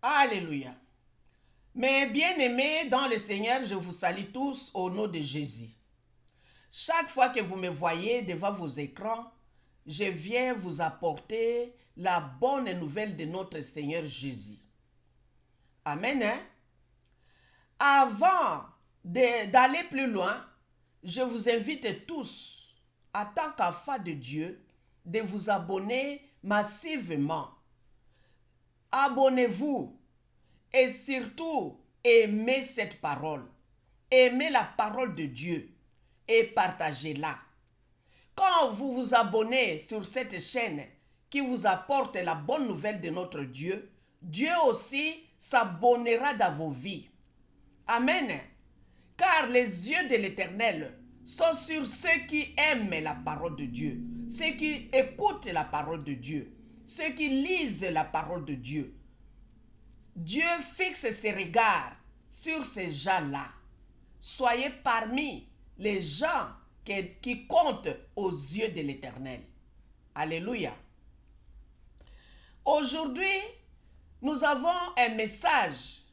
Alléluia. Mes bien-aimés dans le Seigneur, je vous salue tous au nom de Jésus. Chaque fois que vous me voyez devant vos écrans, je viens vous apporter la bonne nouvelle de notre Seigneur Jésus. Amen. Hein? Avant d'aller plus loin, je vous invite tous, en tant qu'enfants de Dieu, de vous abonner massivement. Abonnez-vous et surtout aimez cette parole. Aimez la parole de Dieu et partagez-la. Quand vous vous abonnez sur cette chaîne qui vous apporte la bonne nouvelle de notre Dieu, Dieu aussi s'abonnera dans vos vies. Amen. Car les yeux de l'Éternel sont sur ceux qui aiment la parole de Dieu, ceux qui écoutent la parole de Dieu, ceux qui lisent la parole de Dieu. Dieu fixe ses regards sur ces gens-là. Soyez parmi les gens qui comptent aux yeux de l'Éternel. Alléluia. Aujourd'hui, nous avons un message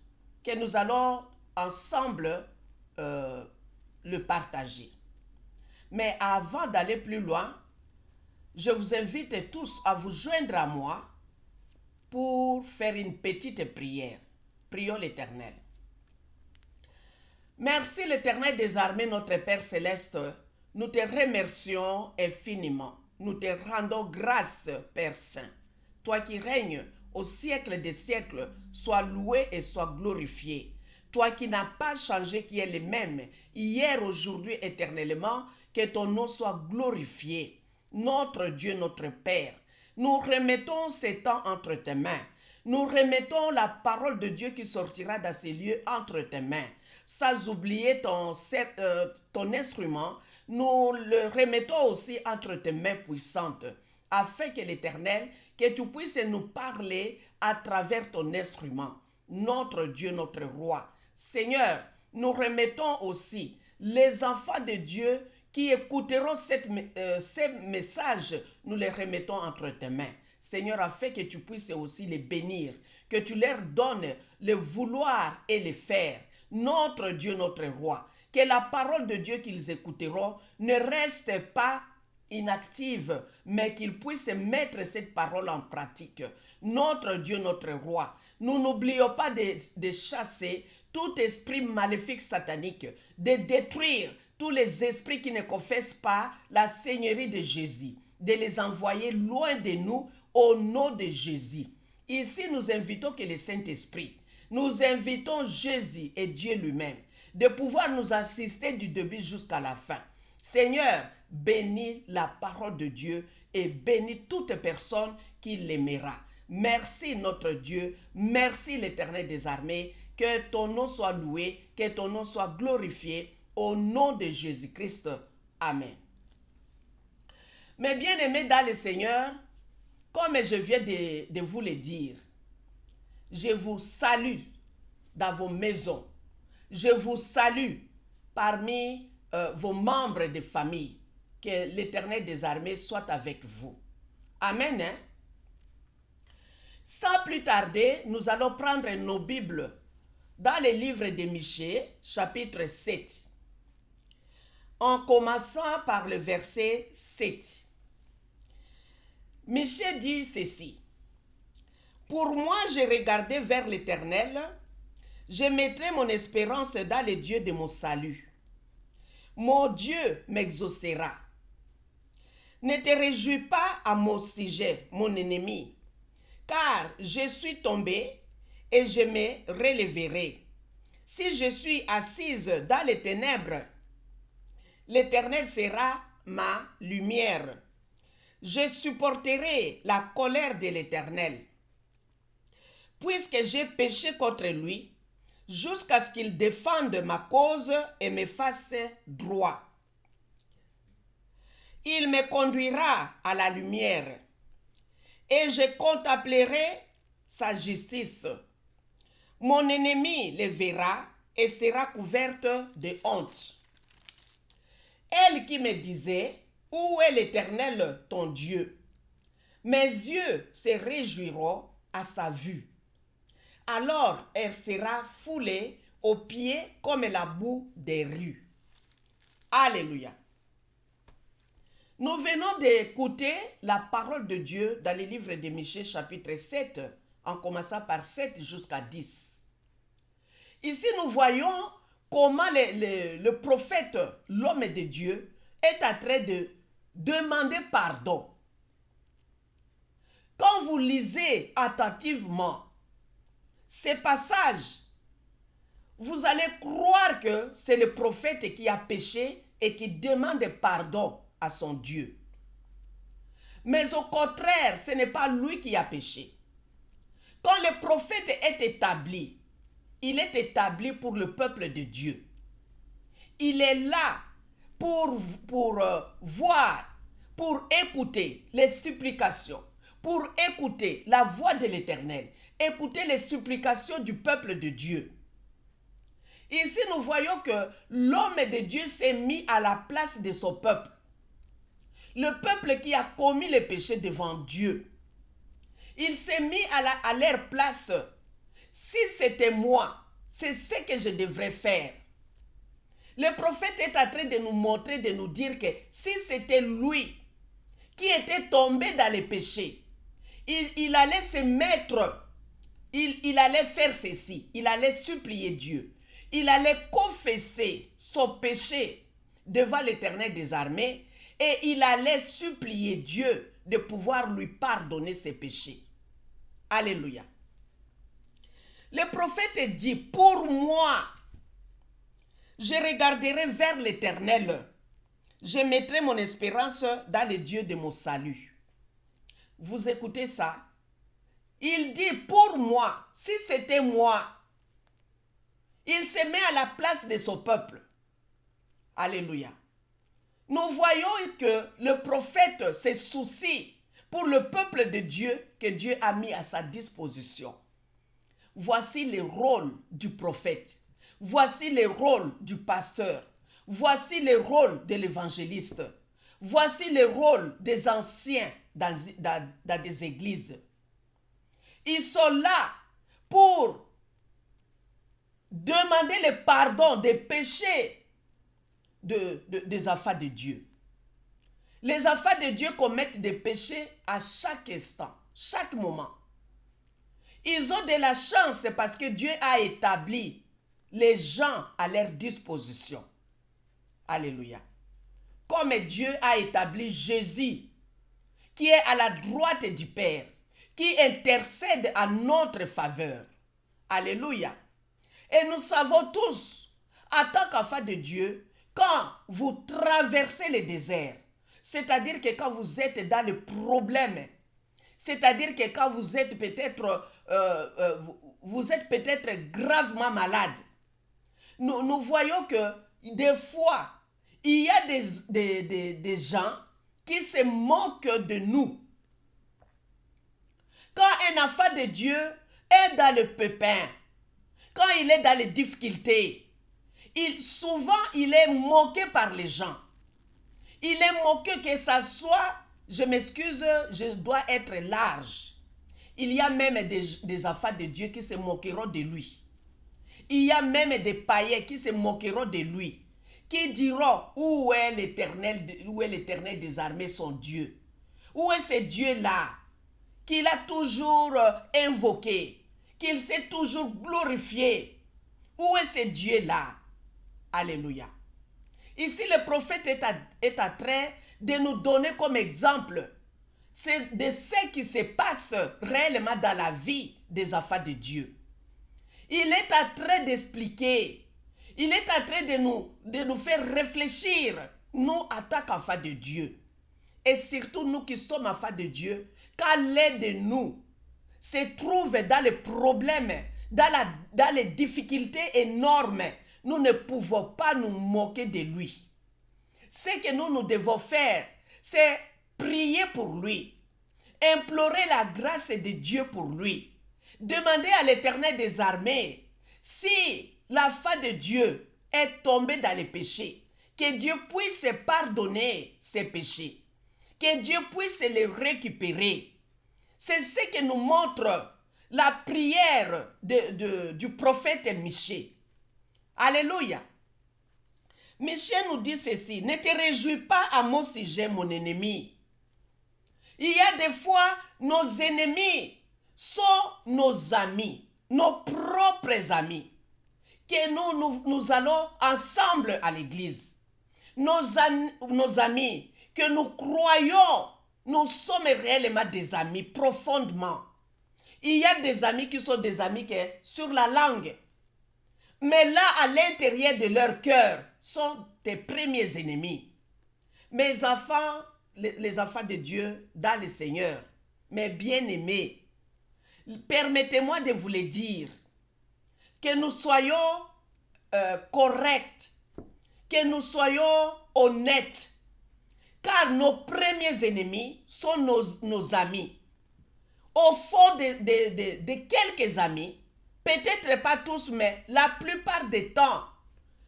que nous allons ensemble le partager. Mais avant d'aller plus loin, je vous invite tous à vous joindre à moi pour faire une petite prière. Prions l'Éternel. Merci l'Éternel des armées, notre Père céleste. Nous te remercions infiniment. Nous te rendons grâce, Père Saint. Toi qui règnes au siècle des siècles, sois loué et sois glorifié. Toi qui n'as pas changé, qui es le même, hier, aujourd'hui, éternellement, que ton nom soit glorifié. Notre Dieu, notre Père, nous remettons ces temps entre tes mains. Nous remettons la parole de Dieu qui sortira dans ces lieux entre tes mains. Sans oublier ton instrument, nous le remettons aussi entre tes mains puissantes, afin que l'Éternel, que tu puisses nous parler à travers ton instrument. Notre Dieu, notre Roi. Seigneur, nous remettons aussi les enfants de Dieu qui écouteront ces messages, nous les remettons entre tes mains. Seigneur, afin que tu puisses aussi les bénir, que tu leur donnes le vouloir et le faire. Notre Dieu, notre Roi, que la parole de Dieu qu'ils écouteront ne reste pas inactive, mais qu'ils puissent mettre cette parole en pratique. Notre Dieu, notre Roi, nous n'oublions pas de chasser tout esprit maléfique satanique, de détruire tous les esprits qui ne confessent pas la Seigneurie de Jésus, de les envoyer loin de nous au nom de Jésus. Ici, nous invitons que le Saint-Esprit, nous invitons Jésus et Dieu lui-même de pouvoir nous assister du début jusqu'à la fin. Seigneur, bénis la parole de Dieu et bénis toute personne qui l'aimera. Merci notre Dieu, merci l'Éternel des armées, que ton nom soit loué, que ton nom soit glorifié au nom de Jésus-Christ. Amen. Mes bien-aimés dans le Seigneur, comme je viens de vous le dire, je vous salue dans vos maisons. Je vous salue parmi vos membres de famille. Que l'Éternel des armées soit avec vous. Amen. Hein? Sans plus tarder, nous allons prendre nos Bibles dans le livre de Michée, chapitre 7. En commençant par le verset 7. Michée dit ceci. Pour moi, j'ai regardé vers l'Éternel, je mettrai mon espérance dans le Dieu de mon salut. Mon Dieu m'exaucera. Ne te réjouis pas à mon sujet, mon ennemi, car je suis tombé et je me relèverai. Si je suis assise dans les ténèbres, l'Éternel sera ma lumière. Je supporterai la colère de l'Éternel. Puisque j'ai péché contre lui, jusqu'à ce qu'il défende ma cause et me fasse droit. Il me conduira à la lumière, et je contemplerai sa justice. Mon ennemi le verra et sera couverte de honte. Elle qui me disait, où est l'Éternel ton Dieu? Mes yeux se réjouiront à sa vue. alors elle sera foulée aux pieds comme la boue des rues. Alléluia. Nous venons d'écouter la parole de Dieu dans le livre de Michée chapitre 7, en commençant par 7 jusqu'à 10. Ici, nous voyons comment le prophète, l'homme de Dieu, est en train de demander pardon. Quand vous lisez attentivement ces passages, vous allez croire que c'est le prophète qui a péché et qui demande pardon à son Dieu. Mais au contraire, ce n'est pas lui qui a péché. Quand le prophète est établi, il est établi pour le peuple de Dieu. Il est là pour voir, pour écouter les supplications, pour écouter la voix de l'Éternel, écouter les supplications du peuple de Dieu. Ici, nous voyons que l'homme de Dieu s'est mis à la place de son peuple. Le peuple qui a commis le péché devant Dieu. Il s'est mis à leur place. Si c'était moi, c'est ce que je devrais faire. Le prophète est en train de nous montrer, de nous dire que si c'était lui qui était tombé dans le péché, il allait se mettre, il allait faire ceci, il allait supplier Dieu. Il allait confesser son péché devant l'Éternel des armées et il allait supplier Dieu de pouvoir lui pardonner ses péchés. Alléluia. Le prophète dit, pour moi, je regarderai vers l'Éternel. Je mettrai mon espérance dans le Dieu de mon salut. Vous écoutez ça? Il dit, pour moi, si c'était moi, il se met à la place de son peuple. Alléluia. Nous voyons que le prophète se soucie pour le peuple de Dieu que Dieu a mis à sa disposition. Voici le rôle du prophète. Voici le rôle du pasteur. Voici le rôle de l'évangéliste. Voici le rôle des anciens dans des églises. Ils sont là pour demander le pardon des péchés des enfants de Dieu. Les enfants de Dieu commettent des péchés à chaque instant, chaque moment. Ils ont de la chance parce que Dieu a établi les gens à leur disposition. Alléluia. Comme Dieu a établi Jésus, qui est à la droite du Père, qui intercède à notre faveur. Alléluia. Et nous savons tous, en tant qu'enfants de Dieu, quand vous traversez le désert, c'est-à-dire que quand vous êtes dans le problème, c'est-à-dire que quand vous êtes peut-être gravement malade, nous voyons que des fois, il y a des gens qui se moquent de nous. Quand un enfant de Dieu est dans le pépin, quand il est dans les difficultés, souvent il est moqué par les gens. Il est moqué que ça soit, je m'excuse, je dois être large. Il y a même des enfants de Dieu qui se moqueront de lui. Il y a même des païens qui se moqueront de lui. Qui diront, où est l'Éternel des armées, son Dieu? Où est ce Dieu-là qu'il a toujours invoqué, qu'il s'est toujours glorifié? Où est ce Dieu-là? Alléluia. Ici, le prophète est en train de nous donner comme exemple de ce qui se passe réellement dans la vie des enfants de Dieu. Il est en train d'expliquer, il est en train de nous faire réfléchir, nous en tant qu'enfants de Dieu. Et surtout nous qui sommes enfants de Dieu, quand l'un de nous se trouve dans les problèmes, dans les difficultés énormes, nous ne pouvons pas nous moquer de lui. Ce que nous devons faire, c'est prier pour lui, implorer la grâce de Dieu pour lui, demander à l'Éternel des armées, si l'enfant de Dieu est tombé dans les péchés, que Dieu puisse pardonner ses péchés, que Dieu puisse les récupérer. C'est ce que nous montre la prière du prophète Michée. Alléluia. Michée nous dit ceci: ne te réjouis pas à mon sujet, mon ennemi. Il y a des fois, nos ennemis sont nos amis, nos propres amis, que nous allons ensemble à l'église. Nos amis, que nous croyons, nous sommes réellement des amis, profondément. Il y a des amis qui sont des amis sur la langue. Mais là, à l'intérieur de leur cœur, sont tes premiers ennemis. Mes enfants, les enfants de Dieu, dans le Seigneur, mes bien-aimés, permettez-moi de vous le dire, que nous soyons corrects, que nous soyons honnêtes, car nos premiers ennemis sont nos amis. Au fond de quelques amis, peut-être pas tous, mais la plupart des temps,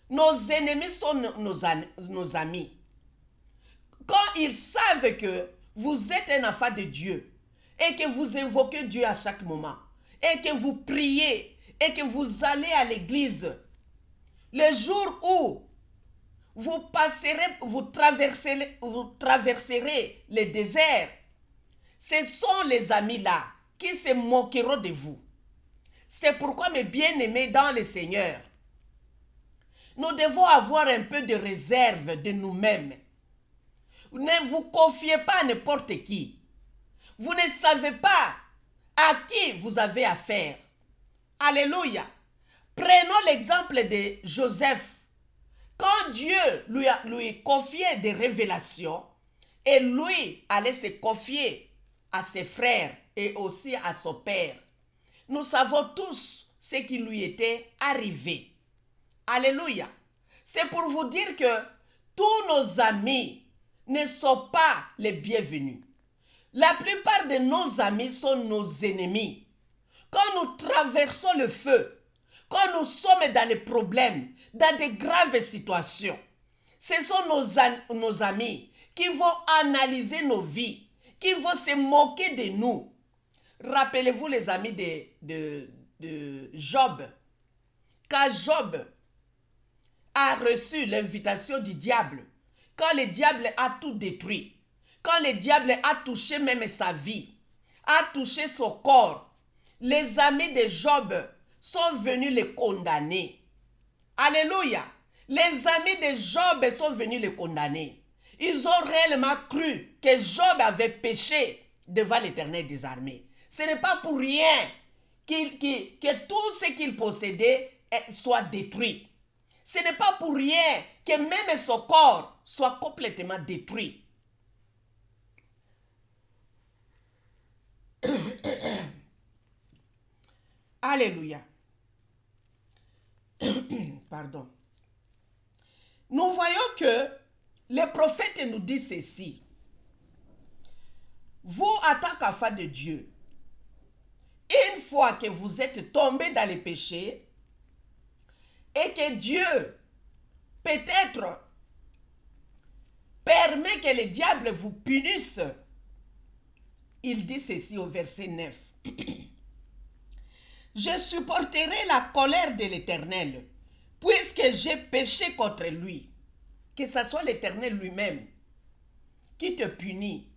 nos ennemis sont nos amis. Quand ils savent que vous êtes un enfant de Dieu et que vous invoquez Dieu à chaque moment et que vous priez et que vous allez à l'église, le jour où vous traverserez le désert, ce sont les amis-là qui se moqueront de vous. C'est pourquoi, mes bien-aimés dans le Seigneur, nous devons avoir un peu de réserve de nous-mêmes. Ne vous confiez pas à n'importe qui. Vous ne savez pas à qui vous avez affaire. Alléluia. Prenons l'exemple de Joseph. Quand Dieu lui confiait des révélations, et lui allait se confier à ses frères et aussi à son père, nous savons tous ce qui lui était arrivé. Alléluia. C'est pour vous dire que tous nos amis ne sont pas les bienvenus. La plupart de nos amis sont nos ennemis. Quand nous traversons le feu, quand nous sommes dans les problèmes, dans de graves situations, ce sont nos amis qui vont analyser nos vies, qui vont se moquer de nous. Rappelez-vous les amis de Job. Quand Job a reçu l'invitation du diable, quand le diable a tout détruit, quand le diable a touché même sa vie, a touché son corps, les amis de Job sont venus le condamner. Alléluia. Les amis de Job sont venus le condamner. Ils ont réellement cru que Job avait péché devant l'Éternel des armées. Ce n'est pas pour rien que tout ce qu'il possédait soit détruit. Ce n'est pas pour rien que même son corps soit complètement détruit. Alléluia. Pardon. Nous voyons que le prophète nous dit ceci. Vous, en tant qu'enfant de Dieu, une fois que vous êtes tombé dans les péchés et que Dieu peut-être permet que le diable vous punisse, il dit ceci au verset 9. Je supporterai la colère de l'Éternel, puisque j'ai péché contre lui. Que ce soit l'Éternel lui-même qui te punit,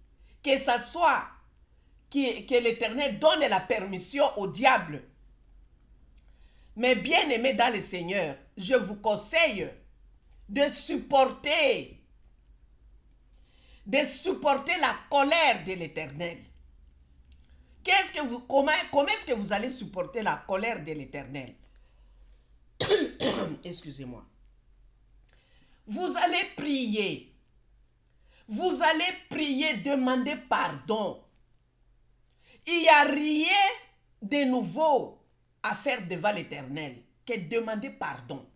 que ce soit que l'Éternel donne la permission au diable. Mais bien aimés dans le Seigneur, je vous conseille de supporter la colère de l'Éternel. Comment est-ce que vous allez supporter la colère de l'Éternel? Excusez-moi. Vous allez prier. Vous allez prier, demander pardon. Il n'y a rien de nouveau à faire devant l'Éternel que demander pardon,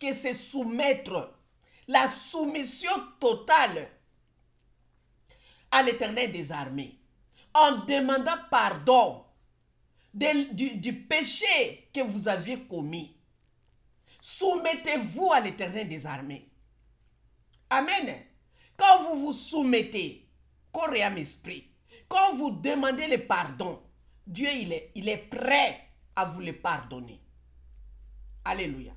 que se soumettre, la soumission totale à l'Éternel des armées, en demandant pardon du péché que vous aviez commis. Soumettez-vous à l'Éternel des armées. Amen. Quand vous vous soumettez, corps et âme esprit, quand vous demandez le pardon, Dieu, il est prêt à vous les pardonner. Alléluia.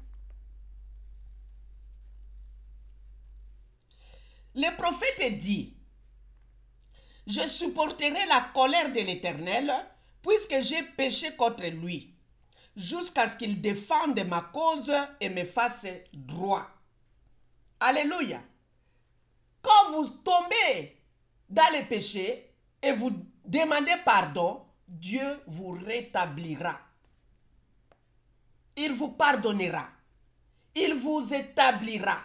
Le prophète dit, je supporterai la colère de l'Éternel, puisque j'ai péché contre lui, jusqu'à ce qu'il défende ma cause et me fasse droit. Alléluia. Quand vous tombez dans les péchés et vous demandez pardon, Dieu vous rétablira. Il vous pardonnera. Il vous établira.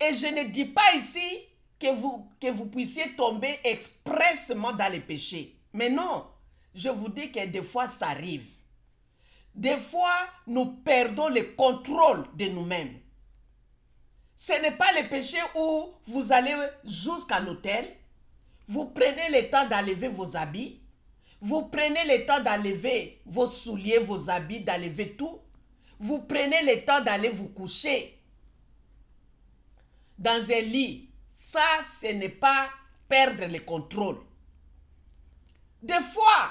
Et je ne dis pas ici que vous puissiez tomber expressément dans les péchés. Mais non, je vous dis que des fois ça arrive. Des fois, nous perdons le contrôle de nous-mêmes. Ce n'est pas le péché où vous allez jusqu'à l'autel, vous prenez le temps d'enlever vos habits, vous prenez le temps d'enlever vos souliers, vos habits, d'enlever tout, vous prenez le temps d'aller vous coucher dans un lit. Ça, ce n'est pas perdre le contrôle. Des fois,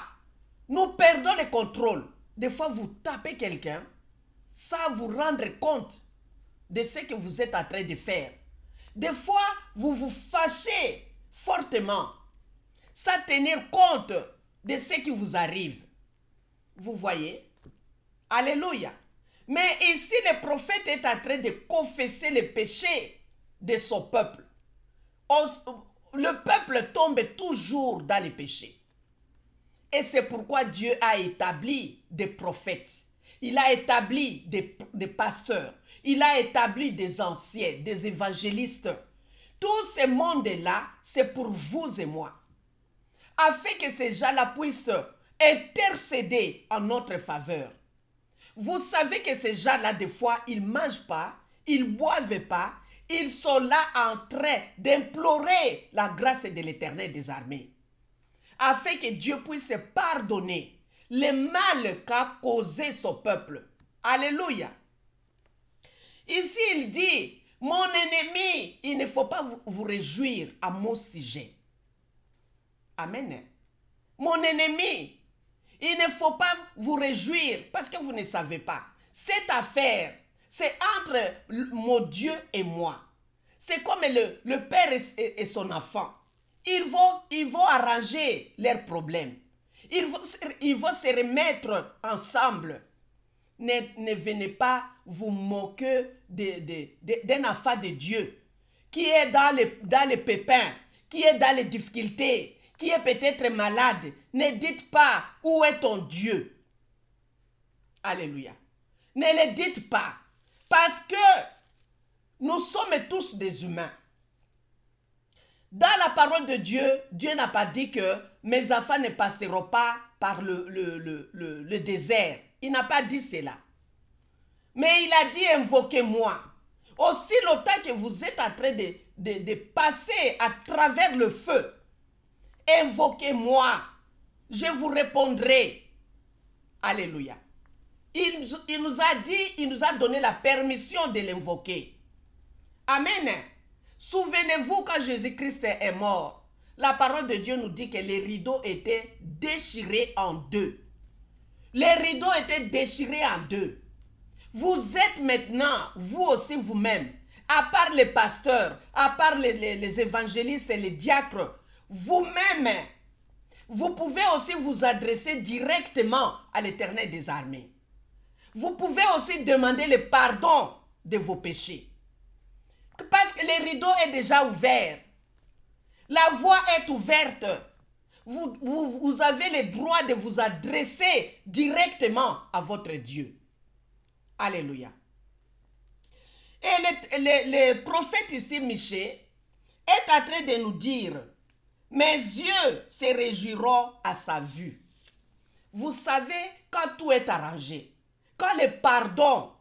nous perdons le contrôle. Des fois, vous tapez quelqu'un sans vous rendre compte de ce que vous êtes en train de faire. Des fois, vous vous fâchez fortement sans tenir compte de ce qui vous arrive. Vous voyez? Alléluia. Mais ici, le prophète est en train de confesser les péchés de son peuple. Le peuple tombe toujours dans les péchés. Et c'est pourquoi Dieu a établi des prophètes. Il a établi des pasteurs. Il a établi des anciens, des évangélistes. Tout ce monde-là, c'est pour vous et moi. Afin que ces gens-là puissent intercéder en notre faveur. Vous savez que ces gens-là, des fois, ils ne mangent pas, ils ne boivent pas, ils sont là en train d'implorer la grâce de l'Éternel des armées. Afin que Dieu puisse pardonner le mal qu'a causé son peuple. Alléluia. Ici, il dit, mon ennemi, il ne faut pas vous réjouir à mon sujet. Amen. Mon ennemi, il ne faut pas vous réjouir parce que vous ne savez pas. Cette affaire, c'est entre mon Dieu et moi. C'est comme le père et son enfant. Ils vont arranger leurs problèmes. Ils vont se remettre ensemble. Ne venez pas vous moquer d'un enfant de Dieu qui est dans les pépins, qui est dans les difficultés, qui est peut-être malade. Ne dites pas où est ton Dieu. Alléluia. Ne le dites pas. Parce que nous sommes tous des humains. Dans la parole de Dieu, Dieu n'a pas dit que mes enfants ne passeront pas par le désert. Il n'a pas dit cela. Mais il a dit invoquez-moi. Aussi longtemps que vous êtes en train de passer à travers le feu, invoquez-moi. Je vous répondrai. Alléluia. Il nous a dit, il nous a donné la permission de l'invoquer. Amen. Souvenez-vous quand Jésus-Christ est mort, la parole de Dieu nous dit que les rideaux étaient déchirés en deux. Les rideaux étaient déchirés en deux. Vous êtes maintenant, vous aussi vous-même, à part les pasteurs, à part les évangélistes et les diacres, vous-même, vous pouvez aussi vous adresser directement à l'Éternel des armées. Vous pouvez aussi demander le pardon de vos péchés. Parce que le rideau est déjà ouvert. La voie est ouverte. Vous avez le droit de vous adresser directement à votre Dieu. Alléluia. Et le prophète ici, Michée, est en train de nous dire, mes yeux se réjouiront à sa vue. Vous savez, quand tout est arrangé, quand le pardon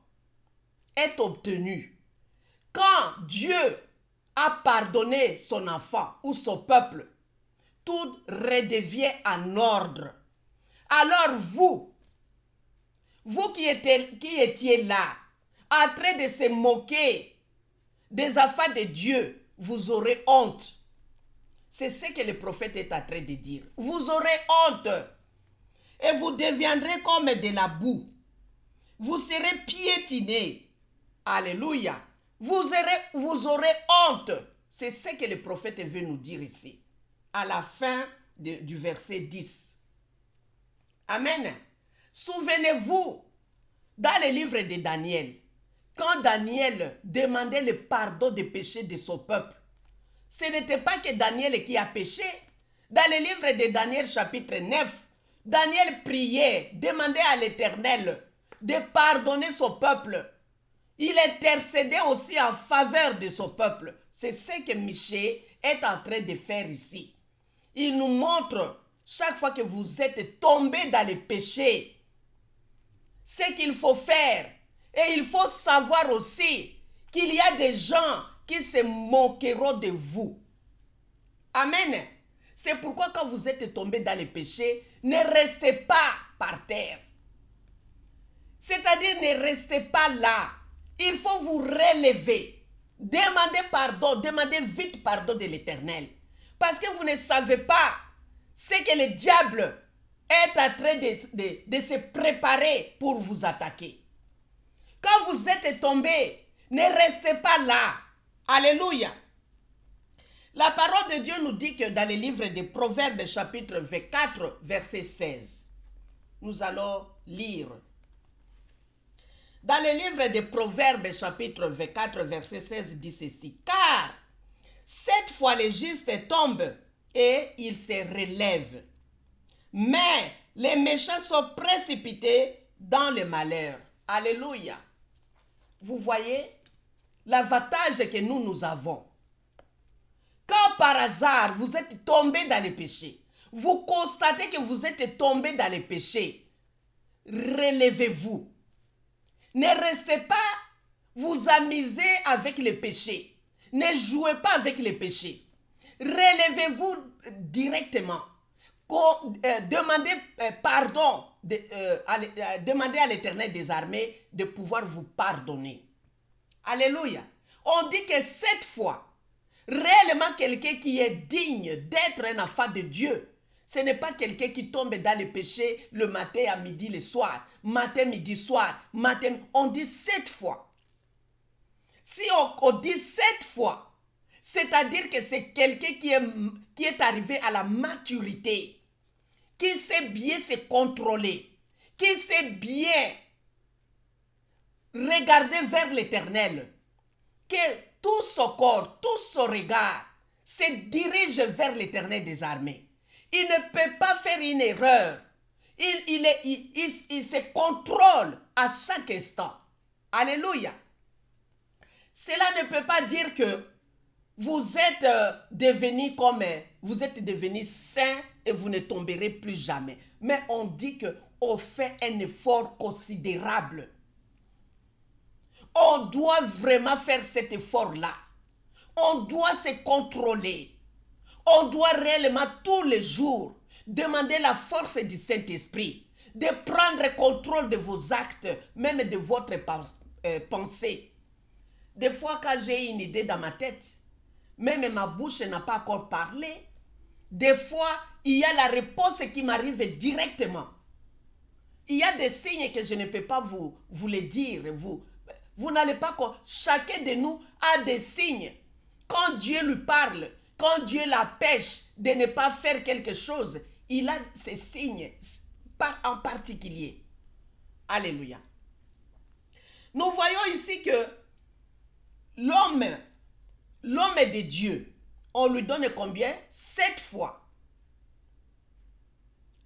est obtenu, quand Dieu a pardonné son enfant ou son peuple, tout redevient en ordre. Alors vous qui étiez là, en train de se moquer des enfants de Dieu, vous aurez honte. C'est ce que le prophète est en train de dire. Vous aurez honte. et vous deviendrez comme de la boue. Vous serez piétinés. Alléluia. Vous aurez honte. C'est ce que le prophète veut nous dire ici, à la fin du verset 10. Amen. Souvenez-vous, dans le livre de Daniel, quand Daniel demandait le pardon des péchés de son peuple, ce n'était pas que Daniel qui a péché. Dans le livre de Daniel chapitre 9, Daniel priait, demandait à l'Éternel de pardonner son peuple. Il intercédait aussi en faveur de son peuple. C'est ce que Michée est en train de faire ici. Il nous montre, chaque fois que vous êtes tombé dans les péchés, ce qu'il faut faire. Et il faut savoir aussi qu'il y a des gens qui se moqueront de vous. Amen. C'est pourquoi quand vous êtes tombé dans les péchés, ne restez pas par terre. C'est-à-dire ne restez pas là. Il faut vous relever. Demandez pardon, demandez vite pardon de l'Éternel. Parce que vous ne savez pas ce que le diable est en train de se préparer pour vous attaquer. Quand vous êtes tombé, ne restez pas là. Alléluia. La parole de Dieu nous dit que dans le livre des Proverbes, chapitre 24, verset 16, nous allons lire. Dans le livre des Proverbes, chapitre 24, verset 16, dit ceci. Car 7 fois les justes tombent et ils se relèvent. Mais les méchants sont précipités dans le malheur. Alléluia. Vous voyez l'avantage que nous avons. Quand par hasard vous êtes tombé dans les péchés, vous constatez que vous êtes tombé dans les péchés, relevez-vous. Ne restez pas vous amuser avec les péchés. Ne jouez pas avec les péchés. Relevez-vous directement. Demandez pardon, demandez à l'Éternel des armées de pouvoir vous pardonner. Alléluia. On dit que 7 fois, réellement quelqu'un qui est digne d'être un enfant de Dieu, ce n'est pas quelqu'un qui tombe dans le péché le matin, à midi, le soir. Matin, midi, soir. Matin, on dit 7 fois. Si on dit 7 fois, c'est-à-dire que c'est quelqu'un qui est arrivé à la maturité, qui sait bien se contrôler, qui sait bien regarder vers l'Éternel, que tout son corps, tout son regard se dirige vers l'Éternel des armées. Il ne peut pas faire une erreur. Il se contrôle à chaque instant. Alléluia. Cela ne peut pas dire que vous êtes devenu saint et vous ne tomberez plus jamais. Mais on dit qu'on fait un effort considérable. On doit vraiment faire cet effort-là. On doit se contrôler. On doit réellement tous les jours demander la force du Saint-Esprit de prendre contrôle de vos actes, même de votre pensée. Des fois, quand j'ai une idée dans ma tête, même ma bouche n'a pas encore parlé, des fois, il y a la réponse qui m'arrive directement. Il y a des signes que je ne peux pas vous les dire. Vous n'allez pas... Chacun de nous a des signes. Quand Dieu lui parle, quand Dieu l'empêche de ne pas faire quelque chose, il a ces signes en particulier. Alléluia. Nous voyons ici que l'homme de Dieu, on lui donne combien? 7 fois.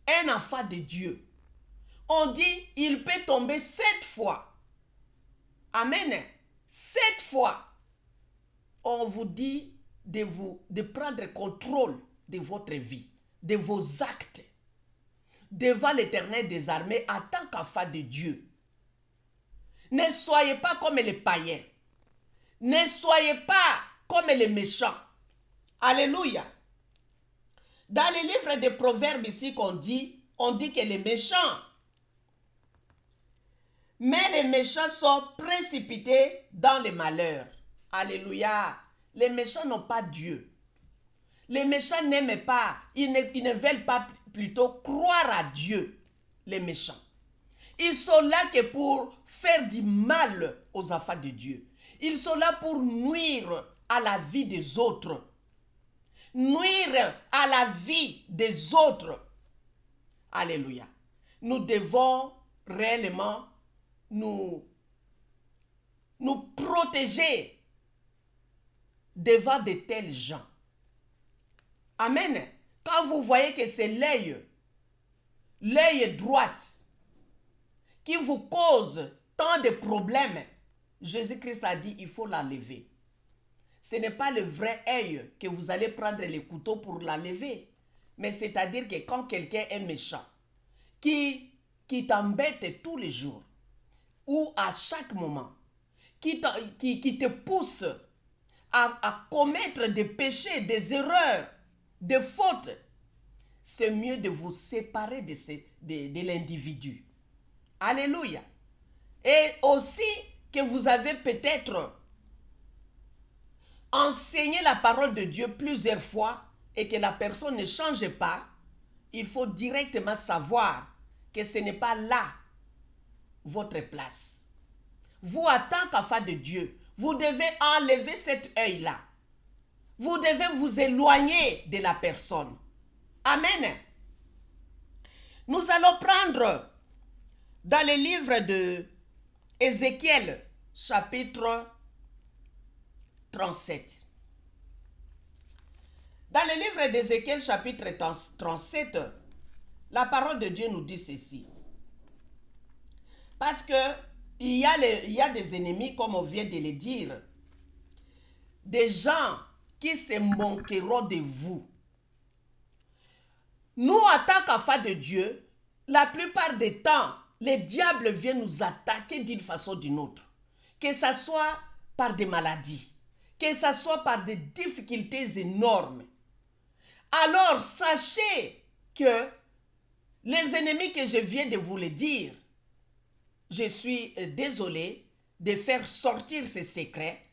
Un enfant de Dieu. On dit, il peut tomber 7 fois. Amen. 7 fois. On vous dit de prendre contrôle de votre vie, de vos actes, devant l'Éternel des armées en tant qu'enfant de Dieu. Ne soyez pas comme les païens. Ne soyez pas comme les méchants. Alléluia. Dans les livres de Proverbes ici on dit que les méchants, mais les méchants sont précipités dans le malheur. Alléluia. Les méchants n'ont pas Dieu. Les méchants n'aiment pas, ils ne veulent pas plutôt croire à Dieu. les méchants. Ils sont là que pour faire du mal aux enfants de Dieu. Ils sont là pour nuire à la vie des autres. Nuire à la vie des autres. Alléluia. Nous devons réellement nous protéger devant de tels gens. Amen. Quand vous voyez que c'est l'œil droite qui vous cause tant de problèmes, Jésus-Christ a dit, il faut la lever. Ce n'est pas le vrai œil que vous allez prendre les couteaux pour la lever. Mais c'est-à-dire que quand quelqu'un est méchant, qui t'embête tous les jours, ou à chaque moment, qui te pousse à commettre des péchés, des erreurs, des fautes, c'est mieux de vous séparer de l'individu. Alléluia. Et aussi que vous avez peut-être enseigné la parole de Dieu plusieurs fois et que la personne ne change pas, il faut directement savoir que ce n'est pas là votre place. Vous, en tant qu'enfant de Dieu, vous devez enlever cet œil-là. Vous devez vous éloigner de la personne. Amen. Nous allons prendre dans le livre de Ézéchiel, chapitre 37. Dans le livre d'Ézéchiel, chapitre 37, la parole de Dieu nous dit ceci. Parce que il y a des ennemis, comme on vient de le dire, des gens qui se moqueront de vous. Nous, en tant qu'enfants de Dieu, la plupart des temps, les diables viennent nous attaquer d'une façon ou d'une autre. Que ce soit par des maladies, que ce soit par des difficultés énormes. Alors, sachez que les ennemis que je viens de vous le dire, je suis désolé de faire sortir ces secrets.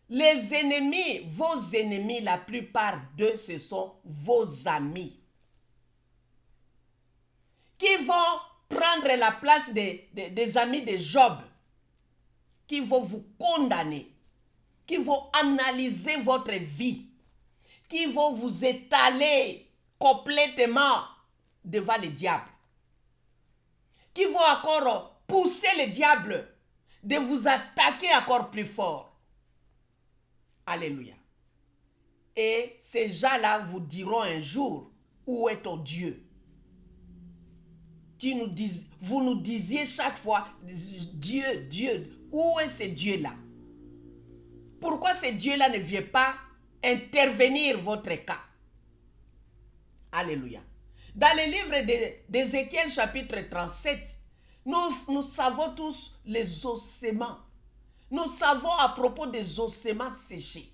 Les ennemis, vos ennemis, la plupart d'eux, ce sont vos amis. Qui vont prendre la place des amis de Job, qui vont vous condamner, qui vont analyser votre vie, qui vont vous étaler complètement devant le diable, qui vont encore pousser le diable de vous attaquer encore plus fort. Alléluia. Et ces gens-là vous diront un jour, où est ton Dieu? Vous nous disiez chaque fois, Dieu, Dieu, où est ce Dieu-là? Pourquoi ce Dieu-là ne vient pas intervenir votre cas? Alléluia. Dans le livre d'Ézéchiel chapitre 37, nous savons tous les ossements. Nous savons à propos des ossements séchés.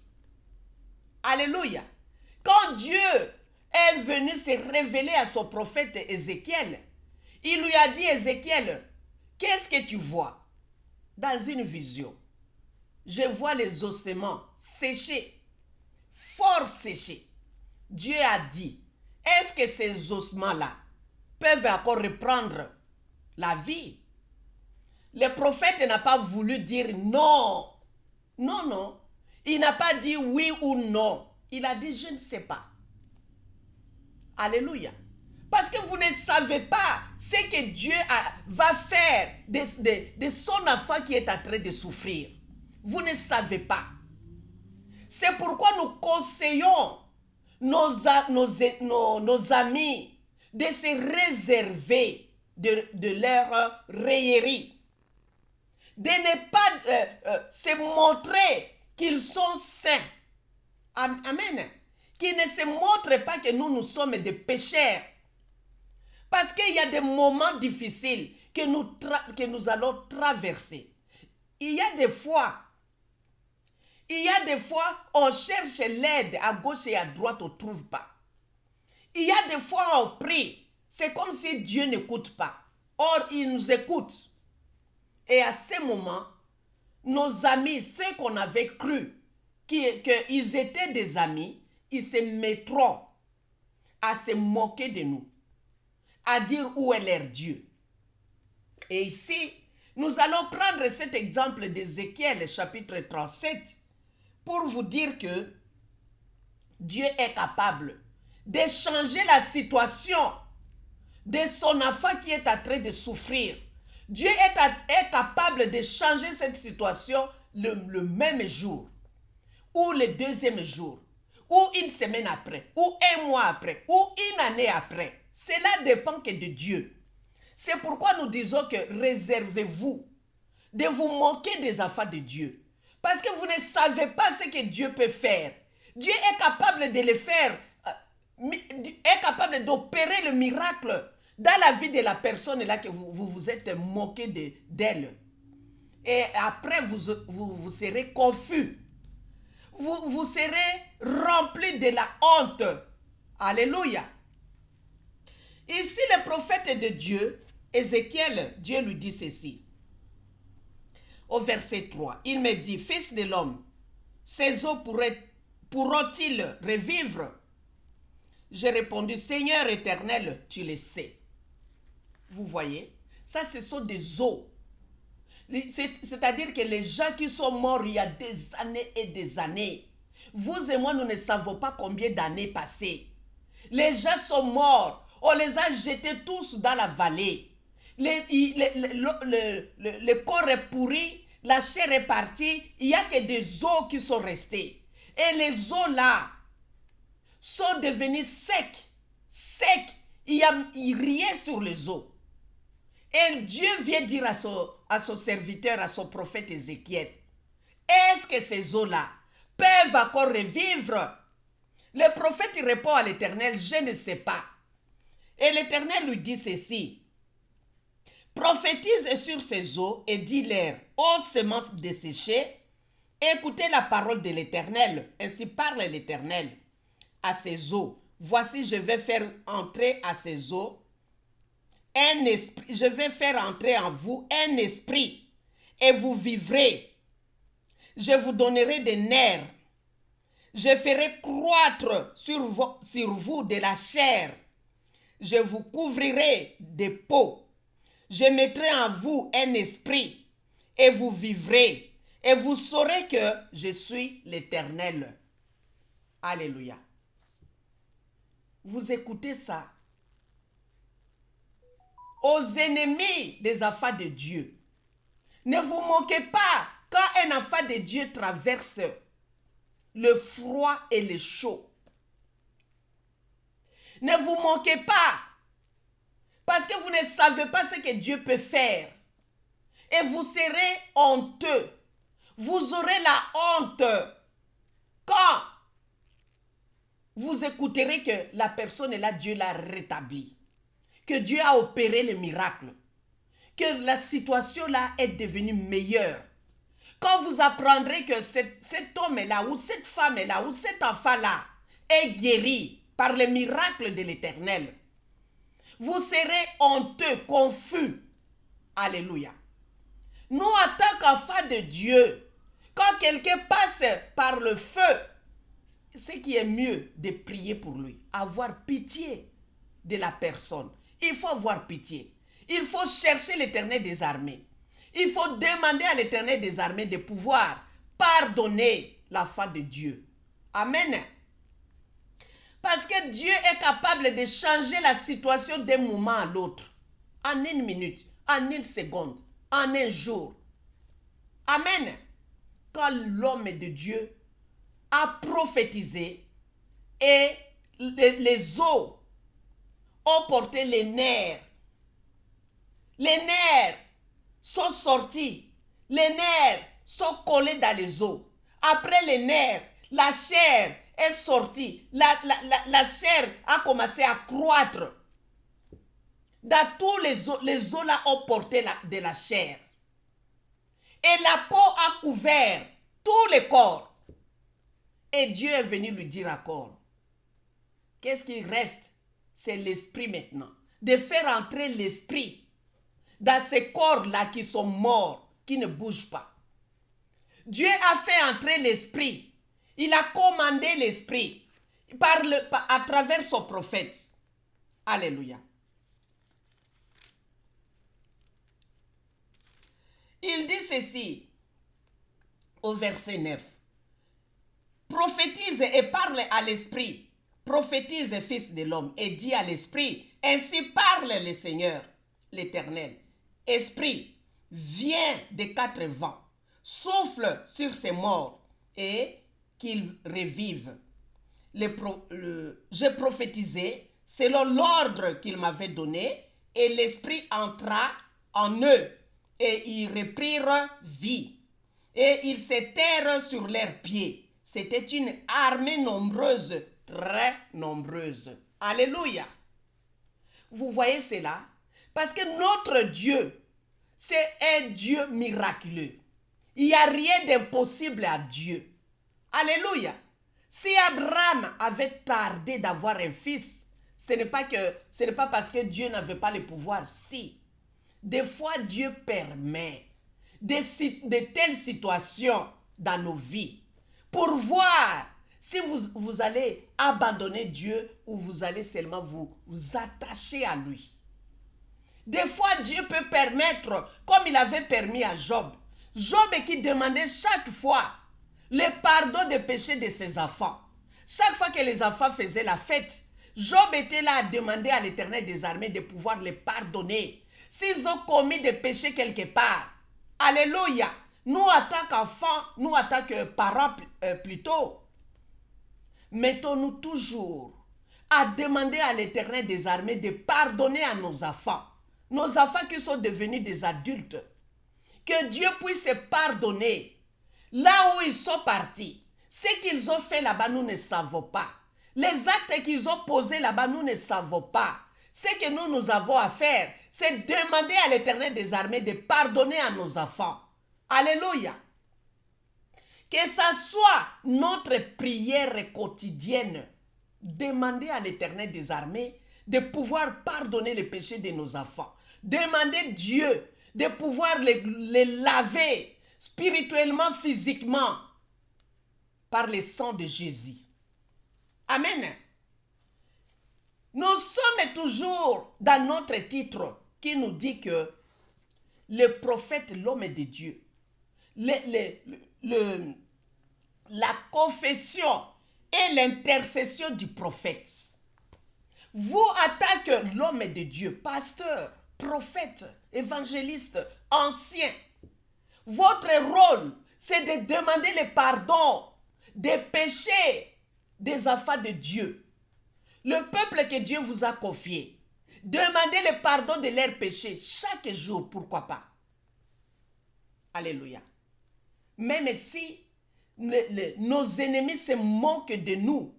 Alléluia. Quand Dieu est venu se révéler à son prophète Ézéchiel, il lui a dit, Ézéchiel, qu'est-ce que tu vois? Dans une vision, je vois les ossements séchés, fort séchés. Dieu a dit, est-ce que ces ossements-là peuvent encore reprendre la vie? Le prophète n'a pas voulu dire non. Non, non. Il n'a pas dit oui ou non. Il a dit je ne sais pas. Alléluia. Parce que vous ne savez pas ce que Dieu va faire de son enfant qui est en train de souffrir. Vous ne savez pas. C'est pourquoi nous conseillons nos amis de se réserver de leur raillerie. De ne pas se montrer qu'ils sont saints. Amen. Qu'ils ne se montrent pas que nous sommes des pécheurs. Parce qu'il y a des moments difficiles que nous allons traverser. Il y a des fois, on cherche l'aide à gauche et à droite, on ne trouve pas. Il y a des fois, on prie. C'est comme si Dieu n'écoute pas. Or, il nous écoute. Et à ce moment, nos amis, ceux qu'on avait cru qu'ils étaient des amis, ils se mettront à se moquer de nous, à dire où est leur Dieu. Et ici, nous allons prendre cet exemple d'Ézéchiel, chapitre 37, pour vous dire que Dieu est capable de changer la situation de son enfant qui est en train de souffrir. Dieu est capable de changer cette situation le même jour, ou le deuxième jour, ou une semaine après, ou un mois après, ou une année après. Cela dépend que de Dieu. C'est pourquoi nous disons que réservez-vous de vous moquer des enfants de Dieu. Parce que vous ne savez pas ce que Dieu peut faire. Dieu est capable de le faire, est capable d'opérer le miracle dans la vie de la personne là que vous êtes moqué d'elle. Et après, vous serez confus. Vous serez rempli de la honte. Alléluia. Ici, le prophète de Dieu, Ézéchiel, Dieu lui dit ceci. Au verset 3, il me dit, fils de l'homme, ces eaux pourront-ils revivre? J'ai répondu, Seigneur éternel, tu le sais. Vous voyez, ça ce sont des eaux. C'est-à-dire que les gens qui sont morts il y a des années et des années, vous et moi, nous ne savons pas combien d'années passées. Les gens sont morts, on les a jetés tous dans la vallée. Le corps est pourri, la chair est partie, il n'y a que des os qui sont restés. Et les os là sont devenus secs, il n'y a rien sur les os. Et Dieu vient dire à son serviteur, à son prophète Ézéchiel, est-ce que ces eaux-là peuvent encore revivre? Le prophète répond à l'Éternel, je ne sais pas. Et l'Éternel lui dit ceci, prophétise sur ces eaux et dis-leur, ô semences desséchées, écoutez la parole de l'Éternel, ainsi parle l'Éternel à ces eaux. Voici, je vais faire entrer à ces eaux un esprit, je vais faire entrer en vous un esprit et vous vivrez. Je vous donnerai des nerfs. Je ferai croître sur vous de la chair. Je vous couvrirai de peau. Je mettrai en vous un esprit et vous vivrez. Et vous saurez que je suis l'Éternel. Alléluia. Vous écoutez ça. Aux ennemis des enfants de Dieu. Ne vous moquez pas quand un enfant de Dieu traverse le froid et le chaud. Ne vous moquez pas parce que vous ne savez pas ce que Dieu peut faire. Et vous serez honteux. Vous aurez la honte quand vous écouterez que la personne est là, Dieu l'a rétablie. Que Dieu a opéré le miracle, que la situation là est devenue meilleure. Quand vous apprendrez que cet homme est là, ou cette femme est là, ou cet enfant là est guéri par le miracle de l'Éternel, vous serez honteux, confus. Alléluia. Nous, en tant qu'enfants de Dieu, quand quelqu'un passe par le feu, ce qui est mieux de prier pour lui, avoir pitié de la personne. Il faut avoir pitié. Il faut chercher l'Éternel des armées. Il faut demander à l'Éternel des armées de pouvoir pardonner l'enfant de Dieu. Amen. Parce que Dieu est capable de changer la situation d'un moment à l'autre. En une minute, en une seconde, en un jour. Amen. Quand l'homme de Dieu a prophétisé et les eaux ont porté les nerfs. Les nerfs sont sortis. Les nerfs sont collés dans les os. Après les nerfs, la chair est sortie. La chair a commencé à croître. Dans tous les os là ont porté de la chair. Et la peau a couvert tout le corps. Et Dieu est venu lui dire encore, qu'est-ce qui reste? C'est l'esprit maintenant. De faire entrer l'esprit dans ces corps-là qui sont morts, qui ne bougent pas. Dieu a fait entrer l'esprit. Il a commandé l'esprit à travers son prophète. Alléluia. dit ceci au verset 9. Prophétise et parle à l'esprit. Prophétise, fils de l'homme, et dis à l'esprit, ainsi parle le Seigneur, l'Éternel. Esprit, viens des quatre vents, souffle sur ces morts et qu'ils revivent. J'ai prophétisé selon l'ordre qu'il m'avait donné, et l'esprit entra en eux, et ils reprirent vie, et ils s'étèrent sur leurs pieds. C'était une armée nombreuse, très nombreuse. Alléluia. Vous voyez cela? Parce que notre Dieu, c'est un Dieu miraculeux. Il n'y a rien d'impossible à Dieu. Alléluia. Si Abraham avait tardé d'avoir un fils, ce n'est pas parce que Dieu n'avait pas le pouvoir. Si. Des fois, Dieu permet de telles situations dans nos vies pour voir si vous allez abandonner Dieu ou vous allez seulement vous attacher à lui. Des fois, Dieu peut permettre, comme il avait permis à Job. Job qui demandait chaque fois le pardon des péchés de ses enfants. Chaque fois que les enfants faisaient la fête, Job était là à demander à l'Éternel des armées de pouvoir les pardonner. S'ils ont commis des péchés quelque part. Alléluia. Nous, en tant qu'enfants, nous, en tant que parents plutôt, mettons-nous toujours à demander à l'Éternel des armées de pardonner à nos enfants. Nos enfants qui sont devenus des adultes. Que Dieu puisse pardonner. Là où ils sont partis, ce qu'ils ont fait là-bas, nous ne savons pas. Les actes qu'ils ont posés là-bas, nous ne savons pas. Ce que nous avons à faire, c'est demander à l'Éternel des armées de pardonner à nos enfants. Alléluia. Que ça soit notre prière quotidienne. Demander à l'Éternel des armées de pouvoir pardonner les péchés de nos enfants. Demander Dieu de pouvoir les laver spirituellement, physiquement, par le sang de Jésus. Amen. Nous sommes toujours dans notre titre qui nous dit que le prophète, l'homme de Dieu, la confession et l'intercession du prophète. Vous, en tant que l'homme de Dieu, pasteur, prophète, évangéliste, ancien, votre rôle, c'est de demander le pardon des péchés des enfants de Dieu. Le peuple que Dieu vous a confié. Demandez le pardon de leurs péchés chaque jour, pourquoi pas. Alléluia. Même si nos ennemis se moquent de nous,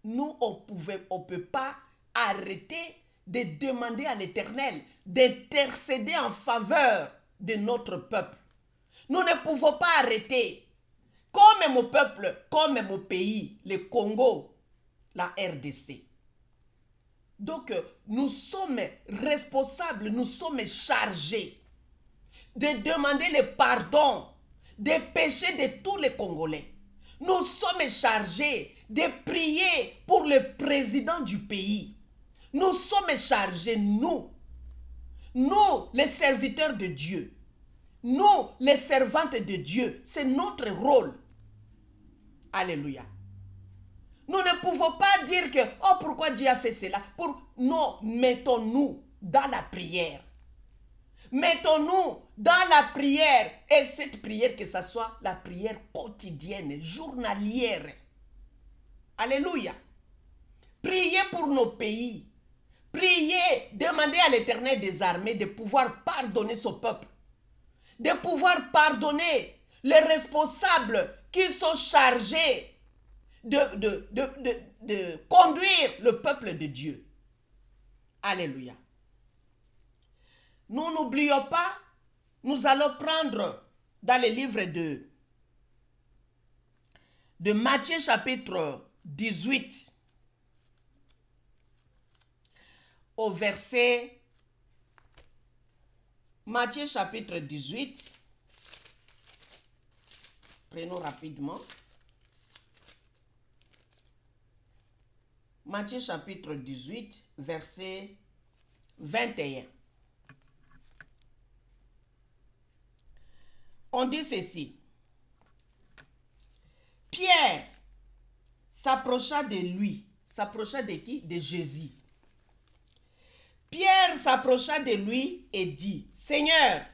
nous, on ne peut pas arrêter de demander à l'Éternel d'intercéder en faveur de notre peuple. Nous ne pouvons pas arrêter. Comme mon peuple, comme mon pays, le Congo, la RDC. Donc, nous sommes responsables, nous sommes chargés de demander le pardon des péchés de tous les Congolais. Nous sommes chargés de prier pour le président du pays. Nous sommes chargés, nous, les serviteurs de Dieu, nous, les servantes de Dieu, c'est notre rôle. Alléluia. Nous ne pouvons pas dire que, oh, pourquoi Dieu a fait cela? Non, mettons-nous dans la prière. Mettons-nous dans la prière. Et cette prière, que ce soit la prière quotidienne, journalière. Alléluia. Priez pour nos pays. Priez, demandez à l'Éternel des armées de pouvoir pardonner son peuple. De pouvoir pardonner les responsables qui sont chargés de conduire le peuple de Dieu. Alléluia. Nous n'oublions pas, nous allons prendre dans le livre de Matthieu chapitre 18 au verset Matthieu chapitre 18. Prenons rapidement. Matthieu chapitre 18, verset 21. On dit ceci. Pierre s'approcha de lui. S'approcha de qui? De Jésus. Pierre s'approcha de lui et dit, Seigneur,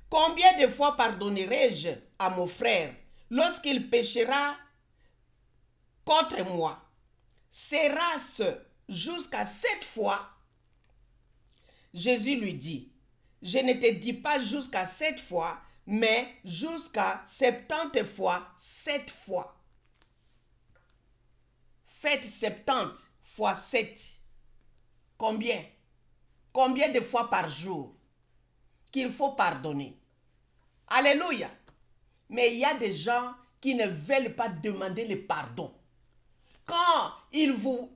combien de fois pardonnerai-je à mon frère lorsqu'il péchera contre moi? Sera-ce jusqu'à 7 fois? Jésus lui dit, je ne te dis pas jusqu'à 7 fois, mais jusqu'à 70 fois 7 fois. Faites 70 fois 7. Combien? Combien de fois par jour qu'il faut pardonner? Alléluia. Mais il y a des gens qui ne veulent pas demander le pardon. Quand ils vous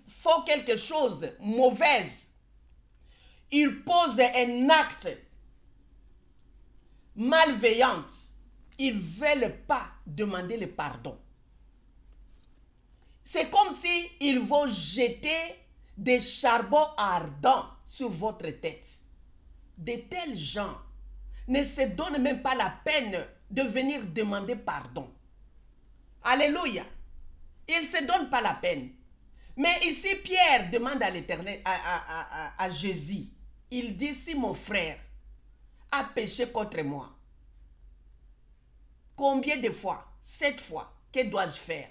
font quelque chose de mauvais, ils posent un acte malveillant, ils ne veulent pas demander le pardon. C'est comme si ils vont jeter des charbons ardents sur votre tête. De tels gens ne se donnent même pas la peine de venir demander pardon. Alléluia. Ils ne se donnent pas la peine. Mais ici, Pierre demande à l'Éternel, à Jésus, il dit, si mon frère a péché contre moi, combien de fois? 7 fois. Que dois-je faire?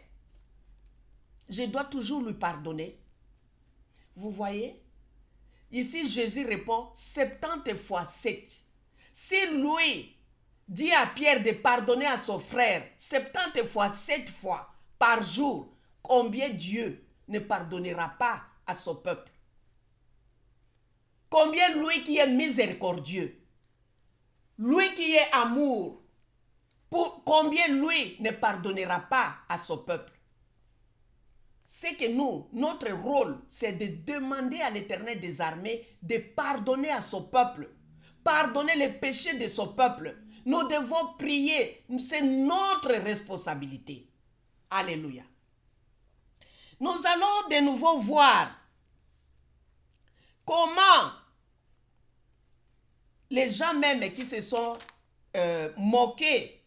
Je dois toujours lui pardonner. Vous voyez? Ici, Jésus répond 70 fois 7. Si lui dit à Pierre de pardonner à son frère 70 fois 7 fois par jour, combien Dieu ne pardonnera pas à son peuple? Combien lui qui est miséricordieux, lui qui est amour, combien lui ne pardonnera pas à son peuple? C'est que nous, notre rôle, c'est de demander à l'Éternel des armées de pardonner à son peuple, pardonner les péchés de son peuple. Nous devons prier, c'est notre responsabilité. Alléluia. Nous allons de nouveau voir comment les gens même qui se sont moqués